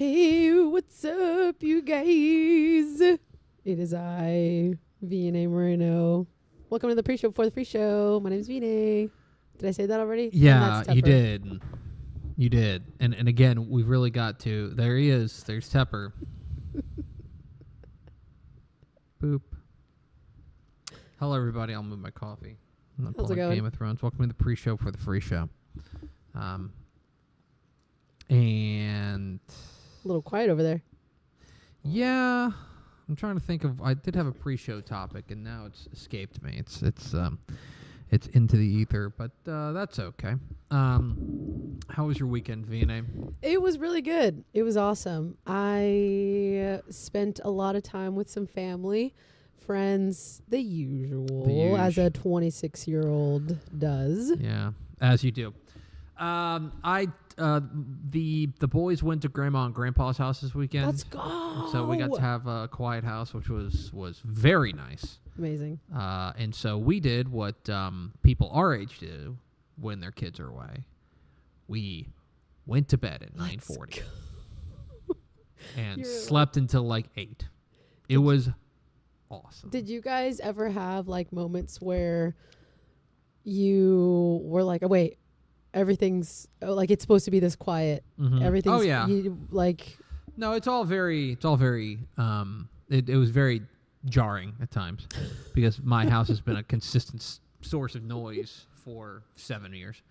Hey, what's up, you guys? It is I, V&A Moreno. Welcome to the pre-show before the free show. My name is V&A. Did I say that already? Yeah, you did. You did. And again, we've really got to. There he is. There's Tepper. Boop. Hello, everybody. I'll move my coffee. I'm not How's it pulling going? Game of Thrones. Welcome to the pre-show for the free show. And A little quiet over there. yeah, I'm trying to think of. I did have a pre-show topic, and now it's escaped me. It's into the ether, but that's okay. How was your weekend, V&A? It was really good. It was awesome. I spent a lot of time with some family, friends, the usual, as a 26-year-old does. Yeah, as you do. The boys went to Grandma and Grandpa's house this weekend. Let's go. So we got to have a quiet house, which was very nice. Amazing. And so we did what people our age do when their kids are away. We went to bed at 9:40 and slept until like 8. It was awesome. Did you guys ever have like moments where you were like, oh, wait, everything's like it's supposed to be this quiet. Mm-hmm. Everything's oh yeah. No, it's all very it was very jarring at times because my house has been a consistent source of noise for 7 years.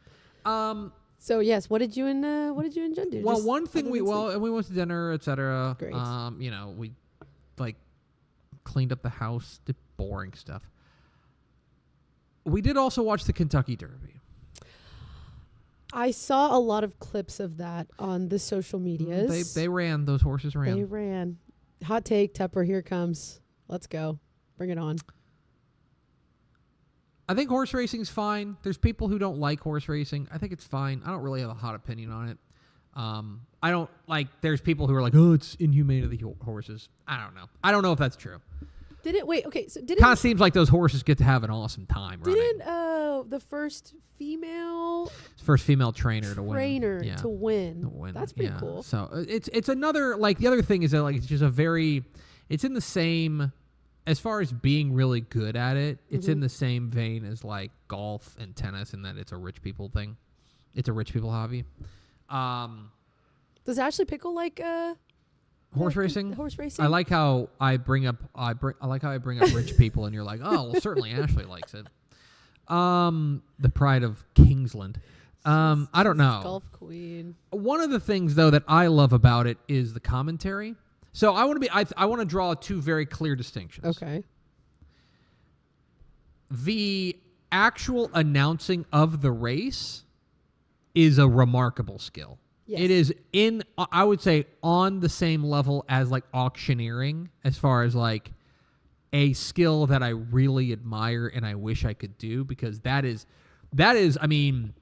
So yes, what did you and Jen do? Well, one thing we went to dinner, etc. Great. We like cleaned up the house, did boring stuff. We did also watch the Kentucky Derby. I saw a lot of clips of that on the social medias. They ran. Those horses ran. They ran. Hot take, Tepper, here it comes. Let's go. Bring it on. I think horse racing's fine. There's people who don't like horse racing. I think it's fine. I don't really have a hot opinion on it. I don't like. There's people who are like, "Oh, it's inhumane to the horses." I don't know. I don't know if that's true. Did it? Wait. Okay. So did it? Kind of seems like those horses get to have an awesome time. Didn't the first female trainer to win? To win. That's pretty cool. So it's another like the other thing is that like it's just it's in the same. As far as being really good at it, it's in the same vein as like golf and tennis in that it's a rich people thing. It's a rich people hobby. Does Ashley Pickle like horse racing? Horse racing. I like how I bring up rich people, and you're like, oh, well, certainly Ashley likes it. The pride of Kingsland. I don't know. Golf queen. One of the things though that I love about it is the commentary. So I want to draw two very clear distinctions. Okay. The actual announcing of the race is a remarkable skill. Yes. It is I would say on the same level as like auctioneering as far as like a skill that I really admire and I wish I could do because that is I mean,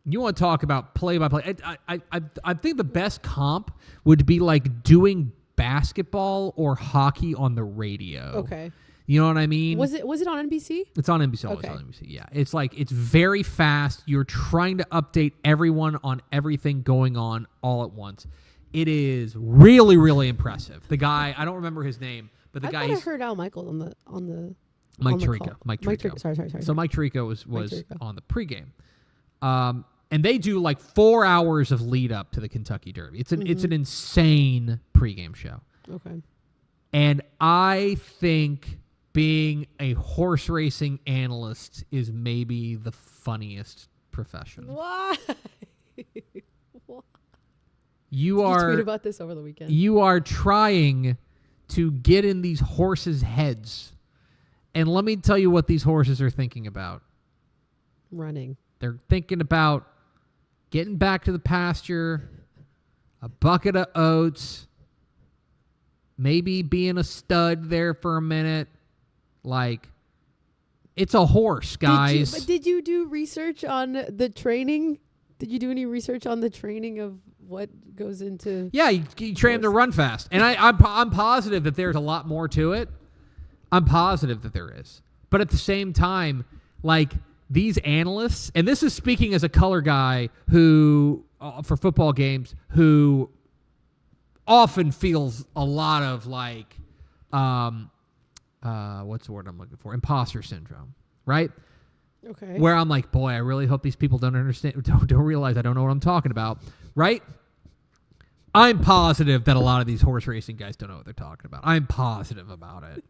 you want to talk about play by play. I think the best comp would be like doing basketball or hockey on the radio. Okay. You know what I mean? Was it on NBC? It's on NBC. Okay. It's on NBC. Yeah. It's like it's very fast. You're trying to update everyone on everything going on all at once. It is really, really impressive. The guy, I don't remember his name, but the guy I heard Al Michaels on the Mike on the Tirico. call. Mike Tirico. Sorry. So Mike Tirico was Tirico. on the pregame. And they do like 4 hours of lead up to the Kentucky Derby. It's an insane pregame show. Okay. And I think being a horse racing analyst is maybe the funniest profession. Why? You tweet about this over the weekend. You are trying to get in these horses' heads. And let me tell you what these horses are thinking about. Running. They're thinking about getting back to the pasture, a bucket of oats, maybe being a stud there for a minute. Like, it's a horse, guys. Did you do research on the training? Did you do any research on the training of what goes into? Yeah, you train them to run fast. And I'm positive that there's a lot more to it. I'm positive that there is. But at the same time, like, these analysts, and this is speaking as a color guy who, for football games, who often feels a lot of like, what's the word I'm looking for? Imposter syndrome, right? Okay. Where I'm like, boy, I really hope these people don't understand, don't realize I don't know what I'm talking about, right? I'm positive that a lot of these horse racing guys don't know what they're talking about. I'm positive about it.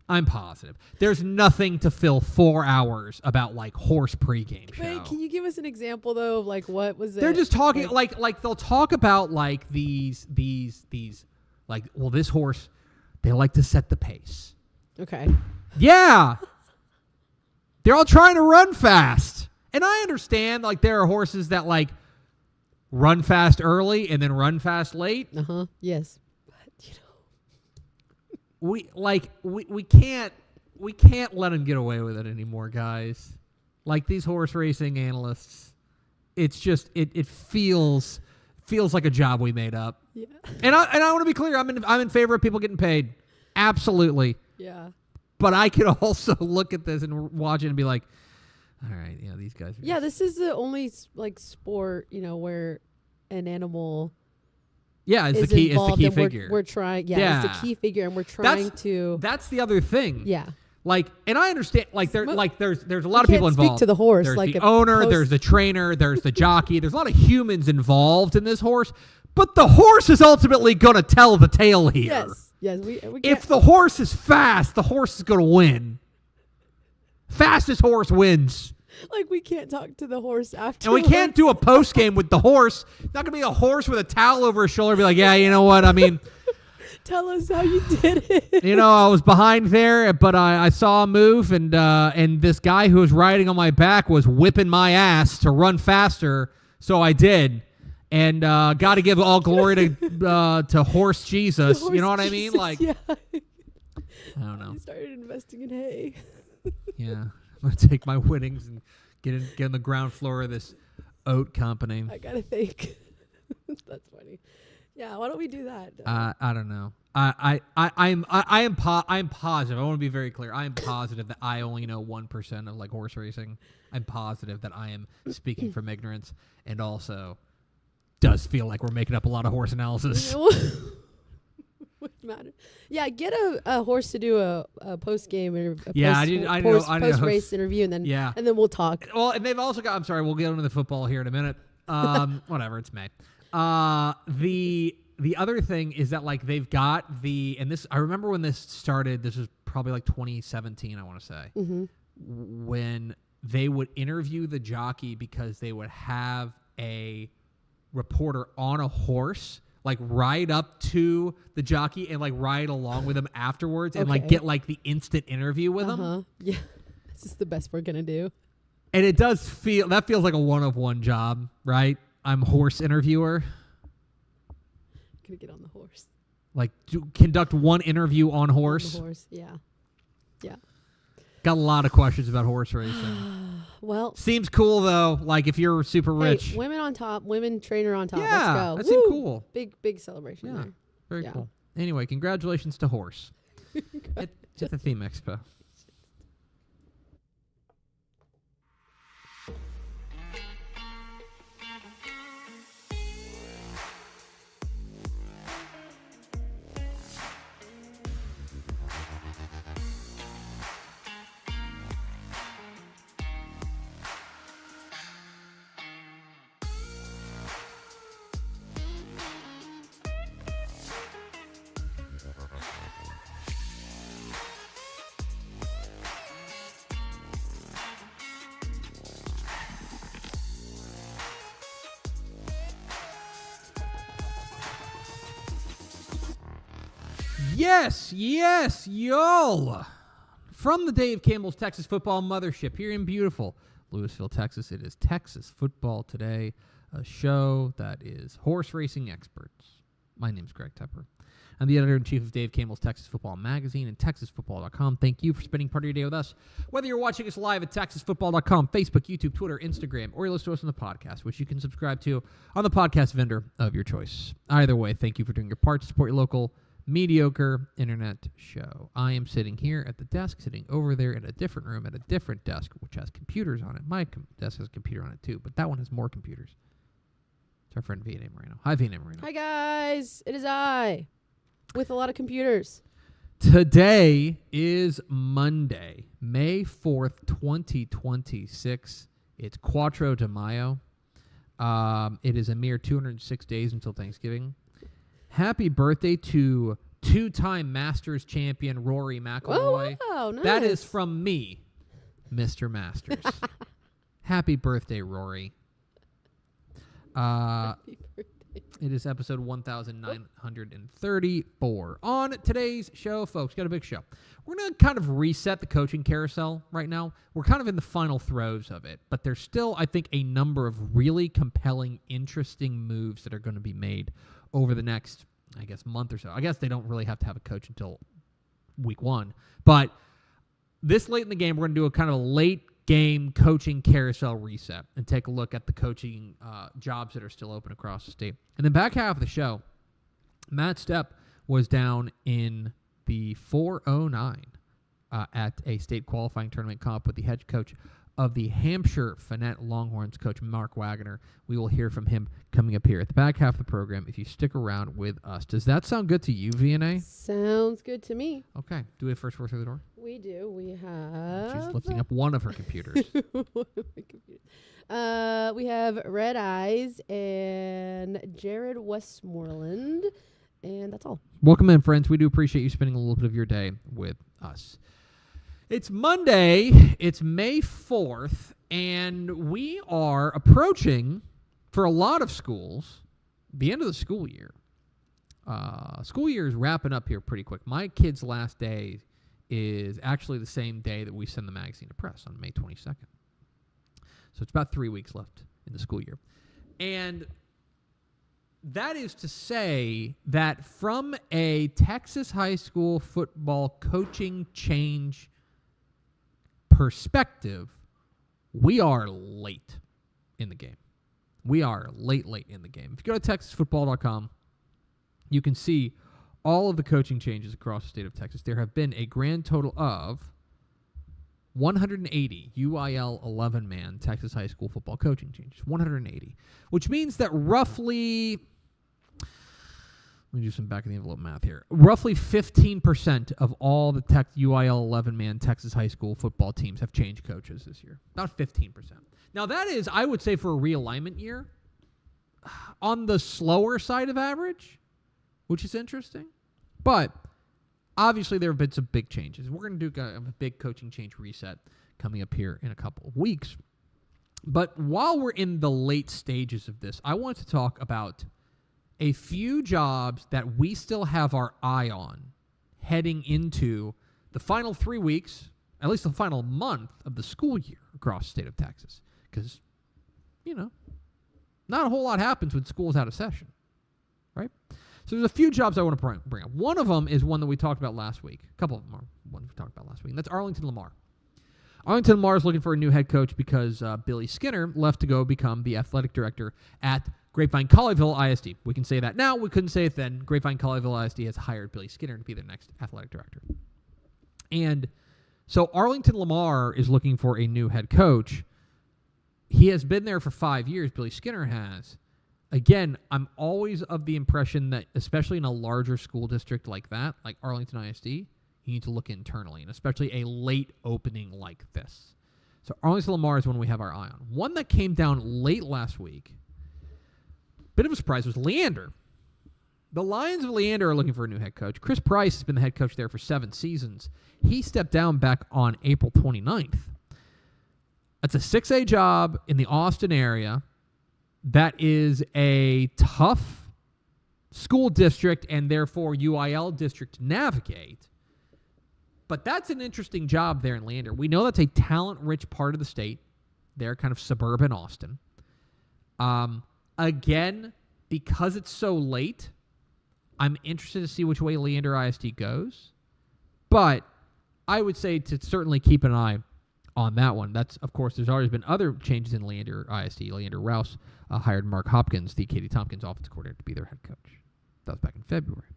I'm positive. There's nothing to fill 4 hours about like horse pregame show. Wait, can you give us an example though of like what was it? They're just talking like they'll talk about like these like, well, this horse, they like to set the pace. Okay. Yeah. They're all trying to run fast. And I understand like there are horses that like run fast early and then run fast late. Uh-huh. Yes. But we can't let them get away with it anymore, guys. Like these horse racing analysts, it's just it feels like a job we made up. Yeah. And I want to be clear, I'm in favor of people getting paid. Absolutely. Yeah. But I could also look at this and watch it and be like, all right, these guys. Yeah, this is the only like sport, where an animal it's is the key. It's the involved key and figure. We're trying. Yeah, it's the key figure, and we're trying to. That's the other thing. Yeah. Like, and I understand. Like, there's a lot of people involved. Speak to the horse. There's like the owner. There's the trainer. There's the jockey. There's a lot of humans involved in this horse. But the horse is ultimately going to tell the tale here. Yes. Yes. We if the horse is fast, the horse is going to win. Fastest horse wins. Like, we can't talk to the horse after. And we can't do a post game with the horse. It's not going to be a horse with a towel over his shoulder and be like, yeah, you know what? I mean, tell us how you did it. I was behind there, but I saw a move, and this guy who was riding on my back was whipping my ass to run faster, so I did. And got to give all glory to Horse Jesus. You know what I mean? Like, yeah. I don't know. I started investing in hay. Yeah. I'm going to take my winnings and get on the ground floor of this oat company. I got to think. That's funny. Yeah, why don't we do that? I don't know. I am positive. I want to be very clear. I am positive that I only know 1% of like horse racing. I'm positive that I am speaking from ignorance, and also does feel like we're making up a lot of horse analysis. Wouldn't matter. Yeah, get a horse to do a post game or post race interview, and then we'll talk. Well, and they've also got. I'm sorry, we'll get into the football here in a minute. Whatever, it's May. The other thing is that like they've got and this. I remember when this started. This was probably like 2017. I want to say when they would interview the jockey because they would have a reporter on a horse. Like ride up to the jockey and like ride along with him afterwards and like get like the instant interview with him. Yeah, this is the best we're gonna do. And it does feels like a one-of-one job, right? I'm horse interviewer. Gonna get on the horse. Like conduct one interview on horse. On the horse, yeah. Got a lot of questions about horse racing. Well, seems cool though. Like if you're super rich, women on top, women trainer on top. Yeah, let's go. That seemed cool. Big celebration there. Very cool. Anyway, congratulations to Horse at the Theme Expo. Yes, y'all. From the Dave Campbell's Texas Football Mothership here in beautiful Lewisville, Texas, it is Texas Football Today, a show that is horse racing experts. My name's Greg Tepper. I'm the editor-in-chief of Dave Campbell's Texas Football Magazine and TexasFootball.com. Thank you for spending part of your day with us. Whether you're watching us live at TexasFootball.com, Facebook, YouTube, Twitter, Instagram, or you listen to us on the podcast, which you can subscribe to on the podcast vendor of your choice. Either way, thank you for doing your part to support your local mediocre internet show. I am sitting here at the desk, sitting over there in a different room at a different desk, which has computers on it. My desk has a computer on it too, but that one has more computers. It's our friend Vianney Moreno. Hi, Vianney Moreno. Hi, guys. It is I with a lot of computers. Today is Monday, May 4th, 2026. It's Quattro de Mayo. It is a mere 206 days until Thanksgiving. Happy birthday to two-time Masters champion Rory McIlroy. Oh, wow, nice. That is from me, Mr. Masters. Happy birthday, Rory. Happy birthday. It is episode 1934. On today's show, folks, got a big show. We're going to kind of reset the coaching carousel right now. We're kind of in the final throes of it, but there's still, I think, a number of really compelling, interesting moves that are going to be made over the next, I guess, month or so. I guess they don't really have to have a coach until week 1. But this late in the game, we're going to do a kind of a late game coaching carousel reset and take a look at the coaching jobs that are still open across the state. And then back half of the show, Matt Stepp was down in the 409 at a state qualifying tournament comp with the head coach of the Hamshire-Fannett Longhorns, Coach Mark Waggoner. We will hear from him coming up here at the back half of the program if you stick around with us. Does that sound good to you, VNA? Sounds good to me. Okay. Do we have first word through the door? We do. We have... She's lifting up one of her computers. We have Red Eyes and Jared Westmoreland, and that's all. Welcome in, friends. We do appreciate you spending a little bit of your day with us. It's Monday. It's May 4th, and we are approaching, for a lot of schools, the end of the school year. School year is wrapping up here pretty quick. My kid's last day is actually the same day that we send the magazine to press on May 22nd. So it's about 3 weeks left in the school year. And that is to say that from a Texas high school football coaching change perspective, we are late in the game. We are late in the game. If you go to texasfootball.com, you can see all of the coaching changes across the state of Texas. There have been a grand total of 180 UIL 11-man Texas high school football coaching changes. 180. Which means that roughly, let me do some back-of-the-envelope math here. Roughly 15% of all the UIL 11-man Texas high school football teams have changed coaches this year. About 15%. Now that is, I would say, for a realignment year, on the slower side of average, which is interesting. But obviously there have been some big changes. We're going to do a big coaching change reset coming up here in a couple of weeks. But while we're in the late stages of this, I want to talk about a few jobs that we still have our eye on heading into the final 3 weeks, at least the final month of the school year across the state of Texas. Because, not a whole lot happens when school's out of session, right? So there's a few jobs I want to bring up. One of them is one that we talked about last week. A couple of them are ones we talked about last week, and that's Arlington Lamar. Arlington Lamar is looking for a new head coach because Billy Skinner left to go become the athletic director at Grapevine Colleyville ISD. We can say that now. We couldn't say it then. Grapevine Colleyville ISD has hired Billy Skinner to be their next athletic director. And so Arlington Lamar is looking for a new head coach. He has been there for 5 years, Billy Skinner has. Again, I'm always of the impression that, especially in a larger school district like that, like Arlington ISD, you need to look internally, and especially a late opening like this. So Arlington Lamar is one we have our eye on. One that came down late last week, bit of a surprise, was Leander. The Lions of Leander are looking for a new head coach. Chris Price has been the head coach there for 7 seasons. He stepped down back on April 29th. That's a 6A job in the Austin area. That is a tough school district and therefore UIL district to navigate. But that's an interesting job there in Leander. We know that's a talent-rich part of the state. They're kind of suburban Austin. Again, because it's so late, I'm interested to see which way Leander ISD goes. But I would say to certainly keep an eye on that one. That's, of course, there's always been other changes in Leander ISD. Leander Rouse hired Mark Hopkins, the Katie Tompkins offensive coordinator, to be their head coach. That was back in February.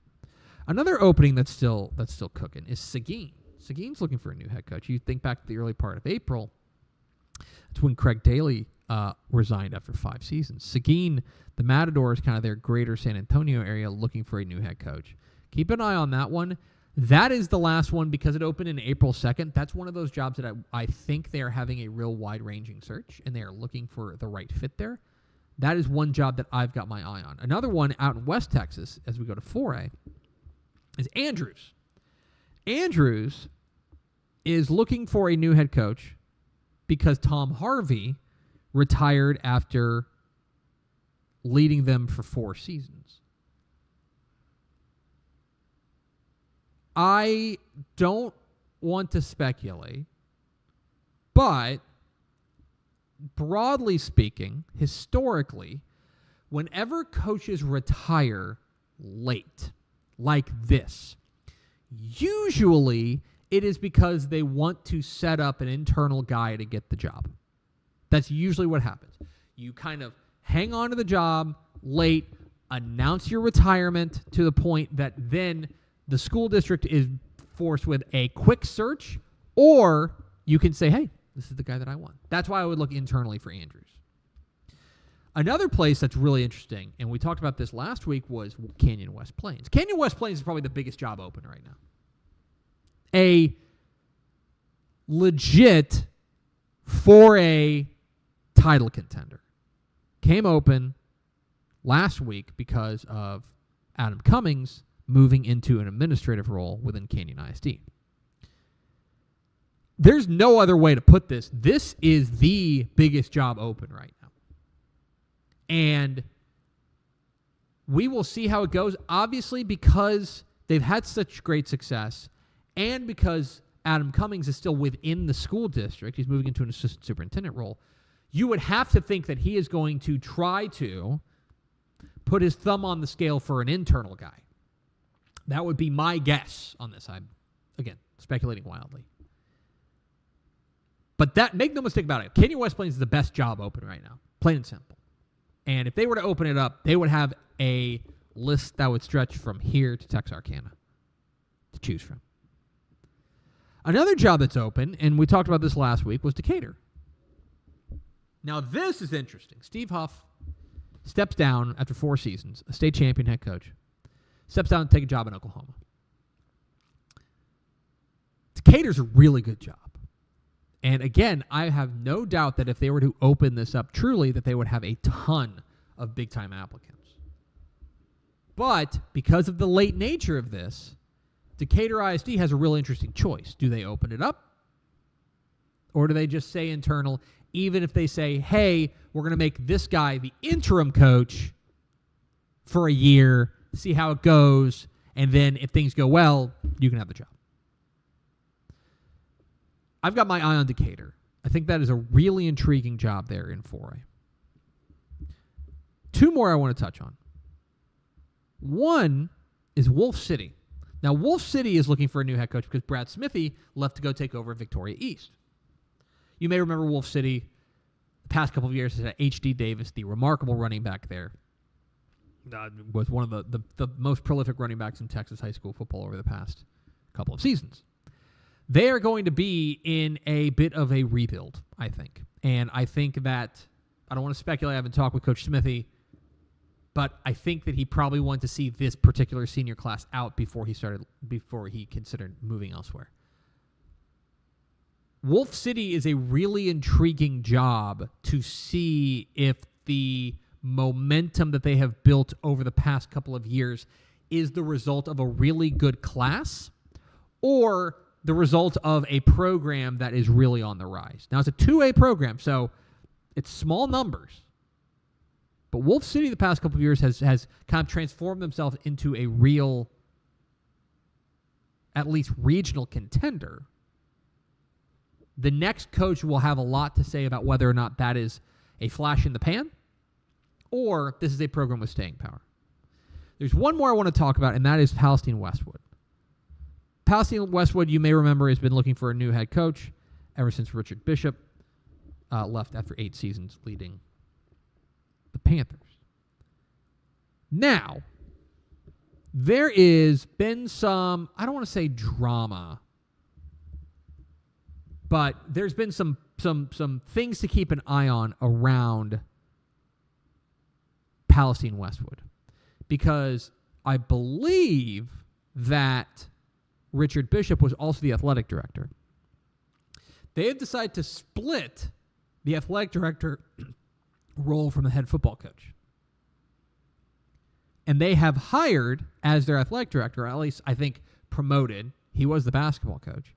Another opening that's still cooking is Seguin. Seguin's looking for a new head coach. You think back to the early part of April. That's when Craig Daly resigned after 5 seasons. Seguin, the Matador, is kind of their greater San Antonio area looking for a new head coach. Keep an eye on that one. That is the last one because it opened in April 2nd. That's one of those jobs that I think they are having a real wide-ranging search, and they are looking for the right fit there. That is one job that I've got my eye on. Another one out in West Texas, as we go to 4A, is Andrews. Andrews is looking for a new head coach because Tom Harvey retired after leading them for 4 seasons. I don't want to speculate, but broadly speaking, historically, whenever coaches retire late like this, usually it is because they want to set up an internal guy to get the job. That's usually what happens. You kind of hang on to the job late, announce your retirement to the point that then the school district is forced with a quick search, or you can say, hey, this is the guy that I want. That's why I would look internally for Andrews. Another place that's really interesting, and we talked about this last week, was Canyon West Plains. Canyon West Plains is probably the biggest job open right now. A legit 4A title contender came open last week because of Adam Cummings moving into an administrative role within Canyon ISD. There's no other way to put this. This is the biggest job open right now. And we will see how it goes. Obviously, because they've had such great success and because Adam Cummings is still within the school district, he's moving into an assistant superintendent role, you would have to think that he is going to try to put his thumb on the scale for an internal guy. That would be my guess on this. I'm, again, speculating wildly. But that, make no mistake about it, Canyon West Plains is the best job open right now, plain and simple. And if they were to open it up, they would have a list that would stretch from here to Texarkana to choose from. Another job that's open, and we talked about this last week, was Decatur. Now, this is interesting. Steve Huff steps down after 4 seasons, a state champion head coach, steps down to take a job in Oklahoma. Decatur's a really good job. And again, I have no doubt that if they were to open this up truly, that they would have a ton of big-time applicants. But because of the late nature of this, Decatur ISD has a real interesting choice. Do they open it up? Or do they just say internal, even if they say, hey, we're going to make this guy the interim coach for a year, see how it goes, and then if things go well, you can have the job. I've got my eye on Decatur. I think that is a really intriguing job there in 4A. 2 more I want to touch on. One is Wolf City. Now, Wolf City is looking for a new head coach because Brad Smithy left to go take over Victoria East. You may remember Wolf City the past couple of years has had H.D. Davis, the remarkable running back there. Was one of the most prolific running backs in Texas high school football over the past couple of seasons. They are going to be in a bit of a rebuild, I think. And I think that, I don't want to speculate, I haven't talked with Coach Smithy, but I think that he probably wanted to see this particular senior class out before he considered moving elsewhere. Wolf City is a really intriguing job to see if the momentum that they have built over the past couple of years is the result of a really good class or the result of a program that is really on the rise. Now, it's a 2A program, so it's small numbers. But Wolf City the past couple of years has kind of transformed themselves into a real, at least regional contender. The next coach will have a lot to say about whether or not that is a flash in the pan or this is a program with staying power. There's one more I want to talk about, and that is Palestine Westwood. Palestine Westwood, you may remember, has been looking for a new head coach ever since Richard Bishop left after 8 seasons leading the Panthers. Now, there is been some, I don't want to say drama, but there's been some some things to keep an eye on around Palestine Westwood, because I believe that Richard Bishop was also the athletic director. They have decided to split the athletic director role from the head football coach. And they have hired as their athletic director, or at least I think promoted, he was the basketball coach,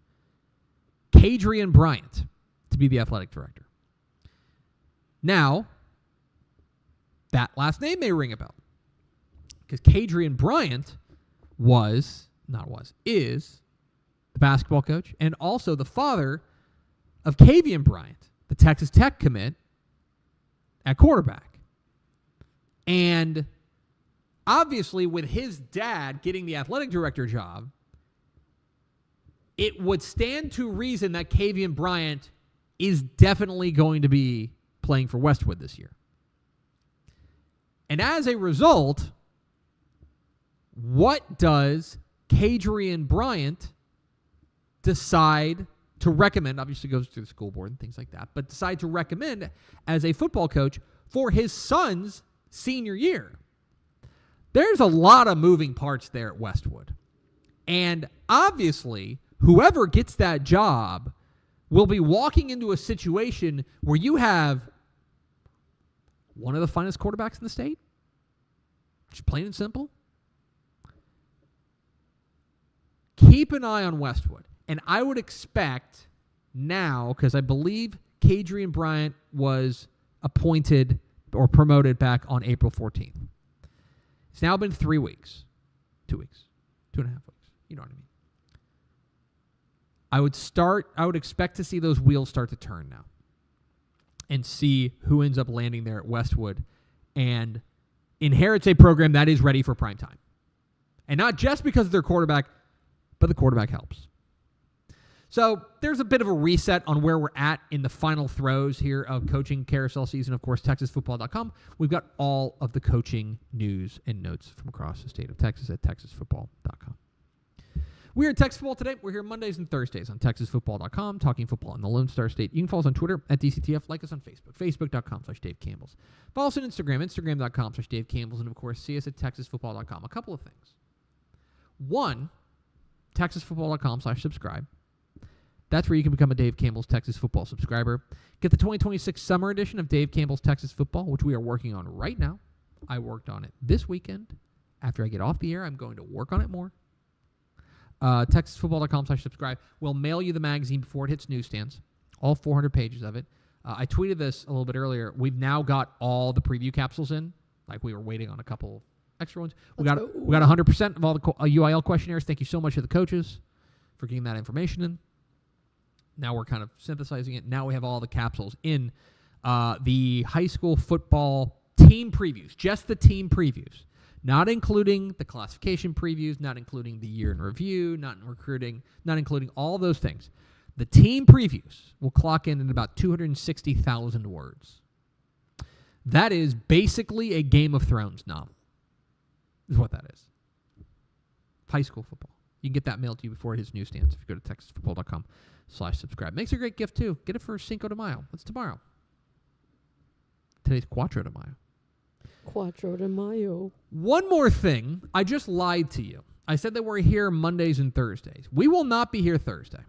Kadrian Bryant to be the athletic director. Now, that last name may ring a bell, because Kadrian Bryant is the basketball coach and also the father of Kavian Bryant, the Texas Tech commit at quarterback. And obviously, with his dad getting the athletic director job, it would stand to reason that Kavian Bryant is definitely going to be playing for Westwood this year. And as a result, what does Kadrian Bryant decide to recommend? Obviously goes through the school board and things like that, but decide to recommend as a football coach for his son's senior year. There's a lot of moving parts there at Westwood. And obviously, whoever gets that job will be walking into a situation where you have one of the finest quarterbacks in the state. Just plain and simple. Keep an eye on Westwood. And I would expect now, because I believe Kadrian Bryant was appointed or promoted back on April 14th. It's now been 3 weeks. 2 weeks. 2.5 weeks. You know what I mean? I would expect to see those wheels start to turn now and see who ends up landing there at Westwood and inherits a program that is ready for prime time. And not just because of their quarterback, but the quarterback helps. So there's a bit of a reset on where we're at in the final throes here of coaching carousel season. Of course, TexasFootball.com. We've got all of the coaching news and notes from across the state of Texas at TexasFootball.com. We are at Texas Football Today. We're here Mondays and Thursdays on TexasFootball.com, talking football in the Lone Star State. You can follow us on Twitter at DCTF. Like us on Facebook, Facebook.com/Dave Campbell's. Follow us on Instagram, Instagram.com/Dave Campbell's. And, of course, see us at TexasFootball.com. A couple of things. One, TexasFootball.com/subscribe. That's where you can become a Dave Campbell's Texas Football subscriber. Get the 2026 summer edition of Dave Campbell's Texas Football, which we are working on right now. I worked on it this weekend. After I get off the air, I'm going to work on it more. TexasFootball.com/subscribe. We'll mail you the magazine before it hits newsstands, all 400 pages of it. I tweeted this a little bit earlier. We've now got all the preview capsules in. Like, we were waiting on a couple extra ones. We got 100% of all the UIL questionnaires. Thank you so much to the coaches for getting that information in. Now we're kind of synthesizing it. Now we have all the capsules in the high school football team previews, just the team previews, not including the classification previews, not including the year in review, not in recruiting, not including all those things. The team previews will clock in at about 260,000 words. That is basically a Game of Thrones novel, is what that is. High school football. You can get that mailed to you before it hits newsstands if you go to TexasFootball.com/subscribe. Makes a great gift, too. Get it for Cinco de Mayo. That's tomorrow. Today's Cuatro de Mayo. Cuatro de Mayo. One more thing. I just lied to you. I said that we're here Mondays and Thursdays. We will not be here Thursday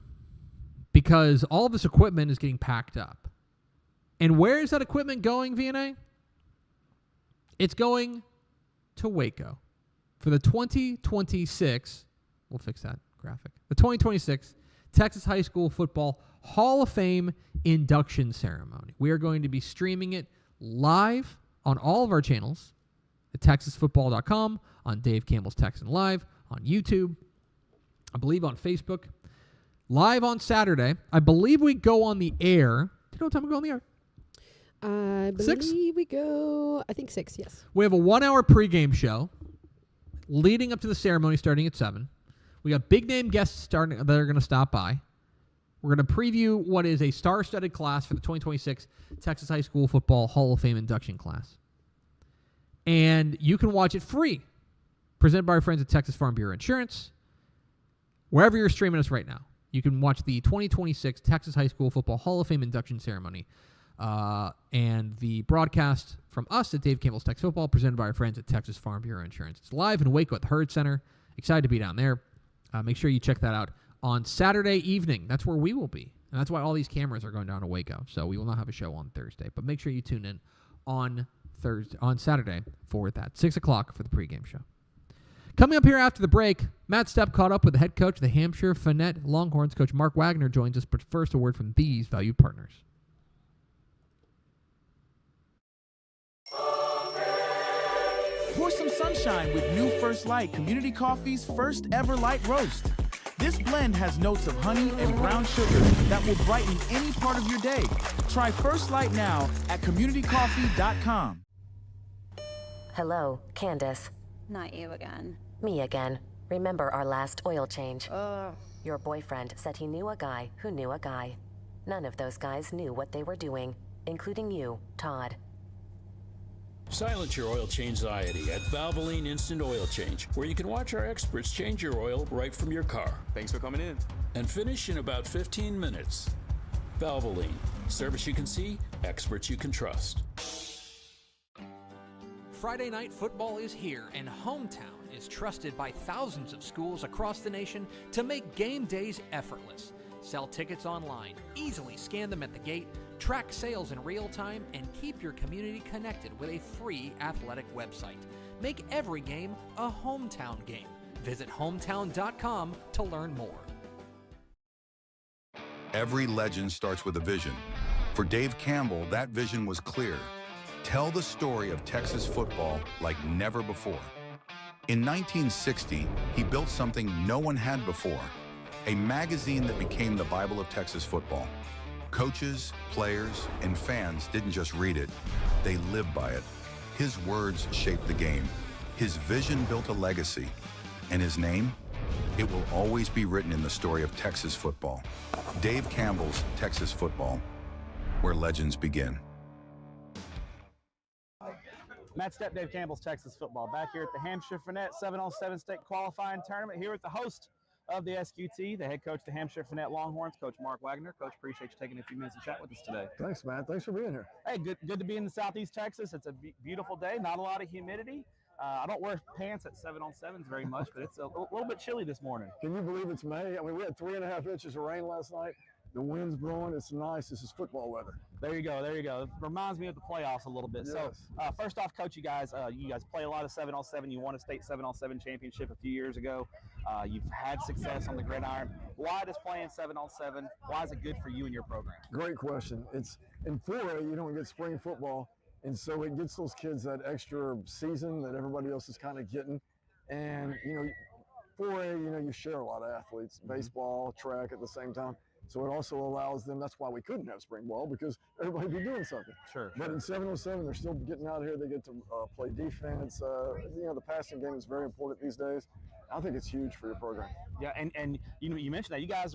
because all of this equipment is getting packed up. And where is that equipment going, VNA? It's going to Waco for the 2026... We'll fix that graphic. The 2026 Texas High School Football Hall of Fame induction ceremony. We are going to be streaming it live on all of our channels at TexasFootball.com, on Dave Campbell's Texan Live, on YouTube, I believe on Facebook, live on Saturday. I believe we go on the air. Do you know what time we go on the air? I believe we go, I think 6, yes. We have a 1-hour pregame show leading up to the ceremony starting at 7. We got big-name guests that are going to stop by. We're going to preview what is a star-studded class for the 2026 Texas High School Football Hall of Fame induction class. And you can watch it free. Presented by our friends at Texas Farm Bureau Insurance. Wherever you're streaming us right now. You can watch the 2026 Texas High School Football Hall of Fame induction ceremony and the broadcast from us at Dave Campbell's Texas Football, presented by our friends at Texas Farm Bureau Insurance. It's live in Waco at the Hurd Center. Excited to be down there. Make sure you check that out on Saturday evening. That's where we will be. And that's why all these cameras are going down to Waco. So we will not have a show on Thursday. But make sure you tune in on Saturday for that. 6 o'clock for the pregame show. Coming up here after the break, Matt Stepp caught up with the head coach of the Hamshire-Fannett Longhorns. Coach Mark Waggoner joins us. But first, a word from these valued partners. Pour some sunshine with new First Light Community Coffee's first ever light roast. This blend has notes of honey and brown sugar that will brighten any part of your day. Try First Light now at communitycoffee.com. Hello, Candace. Not you again. Me again. Remember our last oil change? Your boyfriend said he knew a guy who knew a guy. None of those guys knew what they were doing, including you, Todd. Silence your oil change anxiety at Valvoline Instant Oil Change, where you can watch our experts change your oil right from your car. Thanks for coming in. And finish in about 15 minutes. Valvoline. Service you can see, experts you can trust. Friday night football is here, and Hometown is trusted by thousands of schools across the nation to make game days effortless. Sell tickets online, easily scan them at the gate, track sales in real time, and keep your community connected with a free athletic website. Make every game a hometown game. Visit hometown.com to learn more. Every legend starts with a vision. For Dave Campbell, that vision was clear. Tell the story of Texas football like never before. In 1960, he built something no one had before. A magazine that became the Bible of Texas football. Coaches, players, and fans didn't just read it, they lived by it. His words shaped the game. His vision built a legacy. And his name? It will always be written in the story of Texas football. Dave Campbell's Texas Football, where legends begin. Matt Stepp, Dave Campbell's Texas Football, back here at the Hamshire-Fannett 7-on-7 state qualifying tournament, here with the host of the SQT, the head coach of the Hamshire-Fannett Longhorns, Coach Mark Waggoner. Coach, appreciate you taking a few minutes to chat with us today. Thanks, man. Thanks for being here. Hey, good to be in the Southeast Texas. It's a beautiful day, not a lot of humidity. I don't wear pants at 7-on-7s very much, but it's a little bit chilly this morning. Can you believe it's May? I mean, we had 3.5 inches of rain last night. The wind's blowing. It's nice. This is football weather. There you go. There you go. It reminds me of the playoffs a little bit. Yes. So, first off, Coach, you guys play a lot of 7-on-7. You won a state 7-on-7 championship a few years ago. You've had success on the gridiron. Why does playing 7-on-7? Why is it good for you and your program? Great question. It's in 4A, you don't get spring football, and so it gets those kids that extra season that everybody else is kind of getting. And, 4A, you share a lot of athletes, baseball, track at the same time. So it also allows them, that's why we couldn't have spring ball, because everybody be doing something. Sure. But in 7-on-7, they're still getting out here. They get to play defense. The passing game is very important these days. I think it's huge for your program. Yeah, and you mentioned that you got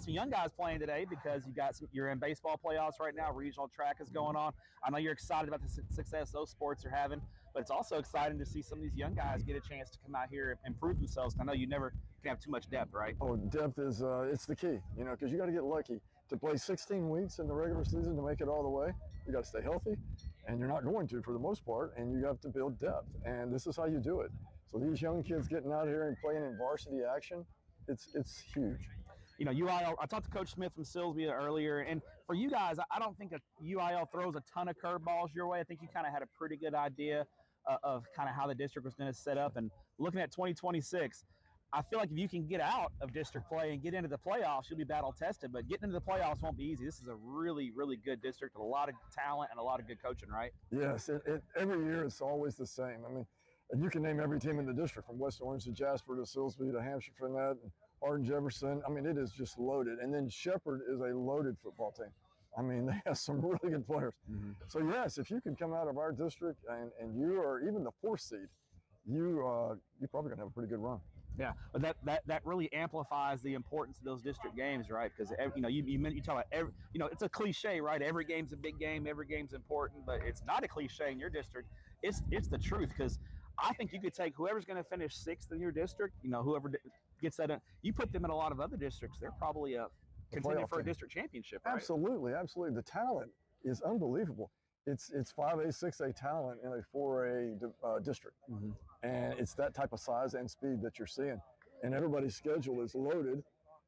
some young guys playing today because you're in baseball playoffs right now. Regional track is going on. I know you're excited about the success those sports are having, but it's also exciting to see some of these young guys get a chance to come out here and prove themselves. I know you never can have too much depth, right? Oh, depth is it's the key, because you got to get lucky. To play 16 weeks in the regular season to make it all the way, you got to stay healthy, and you're not going to for the most part, and you have to build depth, and this is how you do it. So these young kids getting out here and playing in varsity action, it's huge. UIL, I talked to Coach Smith from Silsbee earlier, and for you guys, I don't think UIL throws a ton of curveballs your way. I think you kind of had a pretty good idea of kind of how the district was going to set up. And looking at 2026, I feel like if you can get out of district play and get into the playoffs, you'll be battle tested. But getting into the playoffs won't be easy. This is a really, really good district with a lot of talent and a lot of good coaching, right? Yes, every year it's always the same. I mean, and you can name every team in the district from West Orange to Jasper to Silsbee to Hamshire-Fannett, Hardin Jefferson. I mean, it is just loaded. And then Shepherd is a loaded football team. I mean, they have some really good players. Mm-hmm. So yes, if you can come out of our district and you are even the 4th seed, you're probably gonna have a pretty good run. Yeah, but that really amplifies the importance of those district games, right? Because you talk about it's a cliche, right? Every game's a big game, every game's important, but it's not a cliche in your district. It's the truth, because I think you could take whoever's going to finish 6th in your district, whoever gets that. You put them in a lot of other districts, they're probably contending for a district championship, right? Absolutely. The talent is unbelievable. It's 5A, 6A talent in a 4A district. And it's that type of size and speed that you're seeing. And everybody's schedule is loaded.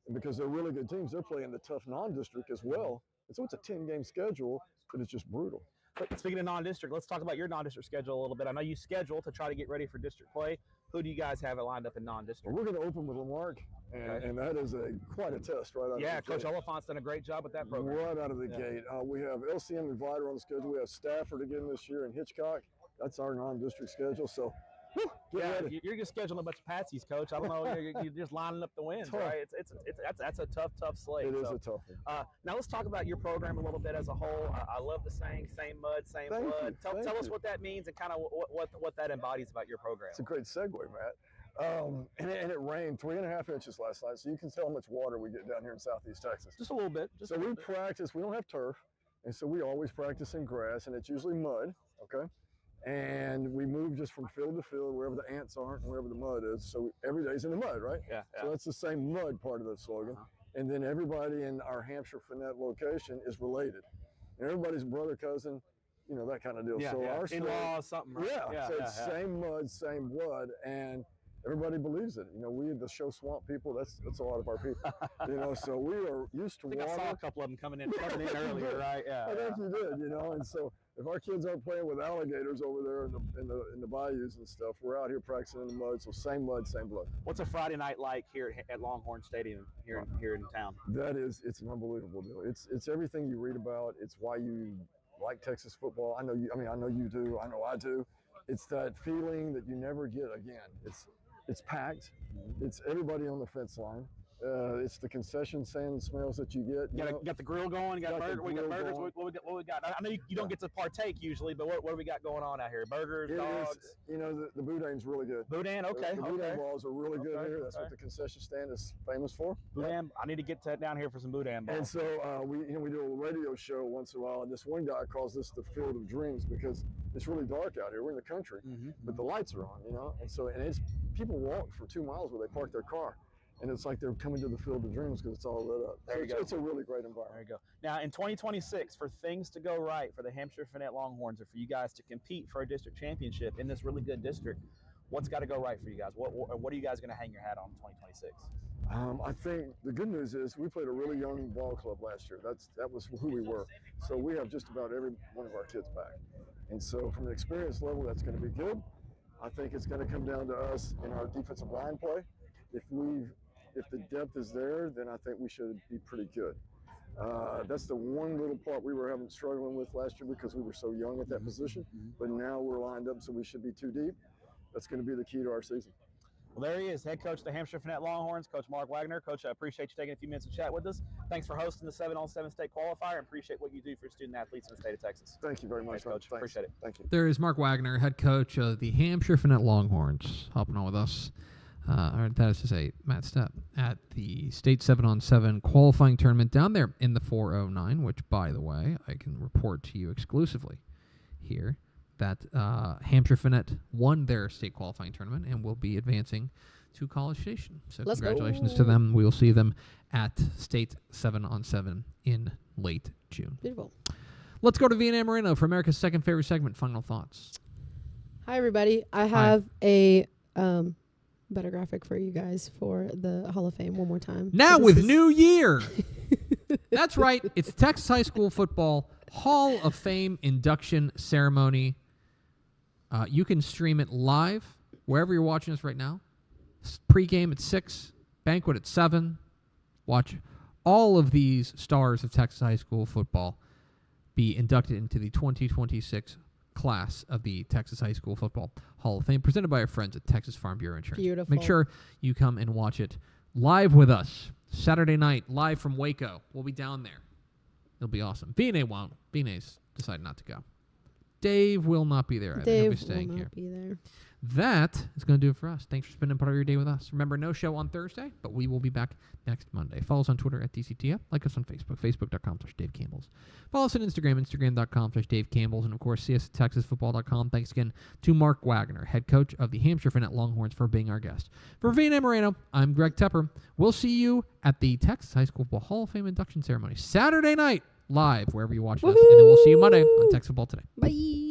And because they're really good teams, they're playing the tough non-district as well. And so it's a 10-game schedule, but it's just brutal. But speaking of non-district, let's talk about your non-district schedule a little bit. I know you schedule to try to get ready for district play. Who do you guys have it lined up in non-district? Well, we're going to open with Lamarck, and that is quite a test right out of the gate. Yeah, Coach Oliphant's done a great job with that program. Right out of the gate. We have LCM and Vidor on the schedule. We have Stafford again this year and Hitchcock. That's our non-district schedule. So, you're just scheduling a bunch of patsies, Coach. I don't know. You're just lining up the wins, right? That's a tough slate. It is a tough one. Now let's talk about your program a little bit as a whole. I love the saying, same mud, same blood. Tell us what that means and kind of what that embodies about your program. It's a great segue, Matt. And it rained 3.5 inches last night, so you can tell how much water we get down here in Southeast Texas. Just a little bit. We practice. We don't have turf, and so we always practice in grass, and it's usually mud, okay? And we move just from field to field, wherever the ants aren't and wherever the mud is. So every day's in the mud, right? Yeah. So that's the same mud part of the slogan. And then everybody in our Hamshire-Fannett location is related. And everybody's brother, cousin, that kind of deal. So our in-laws, something, right? So it's same mud, same blood, and everybody believes it. We the show Swamp People, that's a lot of our people. So we are used to water. I saw a couple of them coming in earlier, right? Yeah. I think you did, and so if our kids aren't playing with alligators over there in the bayous and stuff, we're out here practicing in the mud. So same mud, same blood. What's a Friday night like here at Longhorn Stadium here in town? It's an unbelievable deal. It's everything you read about. It's why you like Texas football. I know you do. I know I do. It's that feeling that you never get again. It's packed. It's everybody on the fence line. It's the concession stand smells that you get. You got the grill going. You got burgers. We got burgers. What we got? I know you don't get to partake usually, but what do we got going on out here? Burgers, dogs. The boudin's really good. Boudin, okay. The boudin balls are really good here. That's what the concession stand is famous for. Boudin. I need to get down here for some boudin balls. And so we do a radio show once in a while, and this one guy calls this the Field of Dreams because it's really dark out here. We're in the country, but the lights are on, and it's people walk for 2 miles where they park their car. And it's like they're coming to the Field of Dreams because it's all lit up. It's a really great environment. There you go. Now, in 2026, for things to go right for the Hamshire-Fannett Longhorns, or for you guys to compete for a district championship in this really good district, what's got to go right for you guys? What are you guys going to hang your hat on in 2026? I think the good news is we played a really young ball club last year. That was who we were. So we have just about every one of our kids back. And so from the experience level, that's going to be good. I think it's going to come down to us in our defensive line play. If the depth is there, then I think we should be pretty good. That's the one little part we were struggling with last year because we were so young at that position. But now we're lined up, so we should be too deep. That's going to be the key to our season. Well, there he is, head coach of the Hamshire-Fannett Longhorns, Coach Mark Waggoner. Coach, I appreciate you taking a few minutes to chat with us. Thanks for hosting the 7-on-7 state qualifier, and appreciate what you do for student athletes in the state of Texas. Thank you very much, Coach. Thanks. Appreciate it. Thank you. There is Mark Waggoner, head coach of the Hamshire-Fannett Longhorns, hopping on with us. That is to say, Matt Stepp at the state 7-on-7 qualifying tournament down there in the 409, which, by the way, I can report to you exclusively here that Hamshire-Fannett won their state qualifying tournament and will be advancing to College Station. So congratulations to them. We will see them at state 7-on-7 in late June. Beautiful. Let's go to Vianney Moreno for America's second favorite segment. Final thoughts. Hi, everybody. I have a better graphic for you guys for the Hall of Fame one more time. Now with New Year. That's right. It's Texas High School Football Hall of Fame induction ceremony. You can stream it live wherever you're watching us right now. Pre-game at 6, banquet at 7. Watch all of these stars of Texas high school football be inducted into the 2026 class of the Texas High School Football Hall of Fame, presented by our friends at Texas Farm Bureau Insurance. Beautiful. Make sure you come and watch it live with us Saturday night, live from Waco. We'll be down there. It'll be awesome. Vianney won't. Vianney's decided not to go. Dave will not be there either. Dave He'll be staying will here. not be there. that is going to do it for us. Thanks for spending part of your day with us. Remember, no show on Thursday, but we will be back next Monday. Follow us on Twitter at DCTF. Like us on Facebook, facebook.com/Dave Campbell's. Follow us on Instagram, instagram.com/Dave Campbell's. And, of course, see us at TexasFootball.com. Thanks again to Mark Waggoner, head coach of the Hamshire-Fannett Longhorns, for being our guest. For V&A Moreno, I'm Greg Tepper. We'll see you at the Texas High School Football Hall of Fame induction ceremony Saturday night, live, wherever you watch us. And then we'll see you Monday on Texas Football Today. Bye.